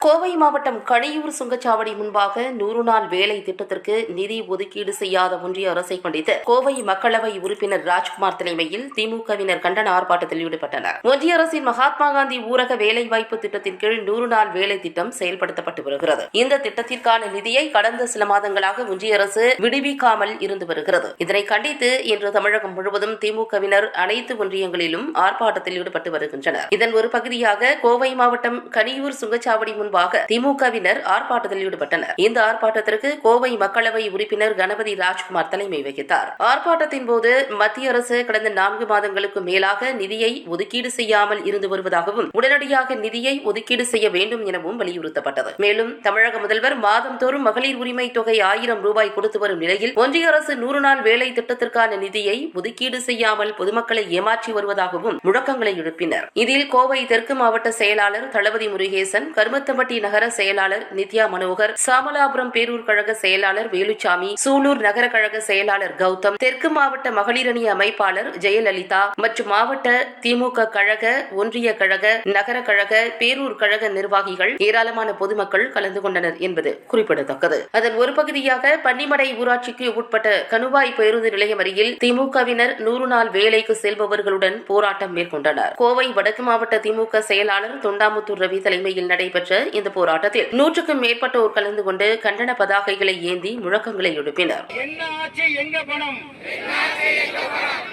கோவை மாவட்டம் கணியூர் சுங்கச்சாவடி முன்பாக 100 நாள் வேலை திட்டத்திற்கு நிதி ஒதுக்கீடு செய்யாத ஒன்றிய அரசை கண்டித்து கோவை மக்களவை உறுப்பினர் ராஜ்குமார் தலைமையில் திமுகவினர் கண்டன ஆர்ப்பாட்டத்தில் ஈடுபட்டனர். ஒன்றிய அரசின் மகாத்மா காந்தி ஊரக வேலைவாய்ப்பு திட்டத்தின் கீழ் 100 நாள் வேலை திட்டம் செயல்படுத்தப்பட்டு வருகிறது. இந்த திட்டத்திற்கான நிதியை கடந்த சில மாதங்களாக ஒன்றிய அரசு விடுவிக்காமல் இருந்து வருகிறது. இதனை கண்டித்து இன்று தமிழகம் முழுவதும் திமுகவினர் அனைத்து ஒன்றியங்களிலும் ஆர்ப்பாட்டத்தில் ஈடுபட்டு வருகின்றனர். இதன் ஒரு பகுதியாக கோவை மாவட்டம் கணியூர் சுங்கச்சாவடி முன்பாக திமுகவினர் ஆர்ப்பாட்டத்தில் ஈடுபட்டனர். இந்த ஆர்ப்பாட்டத்திற்கு கோவை மக்களவை உறுப்பினர் கணபதி ராஜ்குமார் தலைமை வகித்தார். ஆர்ப்பாட்டத்தின் போது மத்திய அரசு கடந்த 4 மாதங்களுக்கு மேலாக நிதியை ஒதுக்கீடு செய்யாமல் இருந்து வருவதாகவும் உடனடியாக நிதியை ஒதுக்கீடு செய்ய வேண்டும் எனவும் வலியுறுத்தப்பட்டது. மேலும் தமிழக முதல்வர் மாதந்தோறும் மகளிர் உரிமை தொகை 1000 ரூபாய் கொடுத்து வரும் நிலையில் ஒன்றிய அரசு 100 நாள் வேலை திட்டத்திற்கான நிதியை ஒதுக்கீடு செய்யாமல் பொதுமக்களை ஏமாற்றி வருவதாகவும் முழக்கங்களை எழுப்பினர். இதில் கோவை தெற்கு மாவட்ட செயலாளர் தளபதி முருகேசன், கருமத்தம்பட்டி நகர செயலாளர் நித்யா மனோகர், சாமலாபுரம் பேரூர் கழக செயலாளர் வேலுச்சாமி, சூலூர் நகர கழக செயலாளர் கௌதம், தெற்கு மாவட்ட மகளிரணி அமைப்பாளர் ஜெயலலிதா மற்றும் மாவட்ட திமுக கழக, ஒன்றிய கழக, நகர கழக, பேரூர் கழக நிர்வாகிகள், ஏராளமான பொதுமக்கள் கலந்து கொண்டனர் என்பது குறிப்பிடத்தக்கது. அதன் ஒரு பகுதியாக பன்னிமடை ஊராட்சிக்கு உட்பட்ட கணுவாய் பேருந்து நிலையம் அருகில் திமுகவினர் 100 நாள் வேலைக்கு செல்பவர்களுடன் போராட்டம் மேற்கொண்டனர். கோவை வடக்கு மாவட்ட திமுக செயலாளர் தொண்டாமுத்தூர் ரவி தலைமையில் நடைபெற்ற இந்த போராட்டத்தில் 100க்கும் மேற்பட்டோர் கலந்து கொண்டு கண்டன பதாகைகளை ஏந்தி முழக்கங்களை எழுப்பினர். என்ன ஆட்சி எங்க பணம்?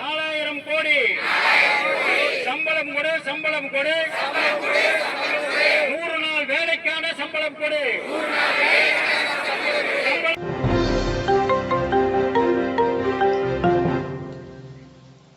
4000 கோடி சம்பளம் கொடு, சம்பளம் கொடு, 100 நாள் வேலைக்கான சம்பளம் கொடு.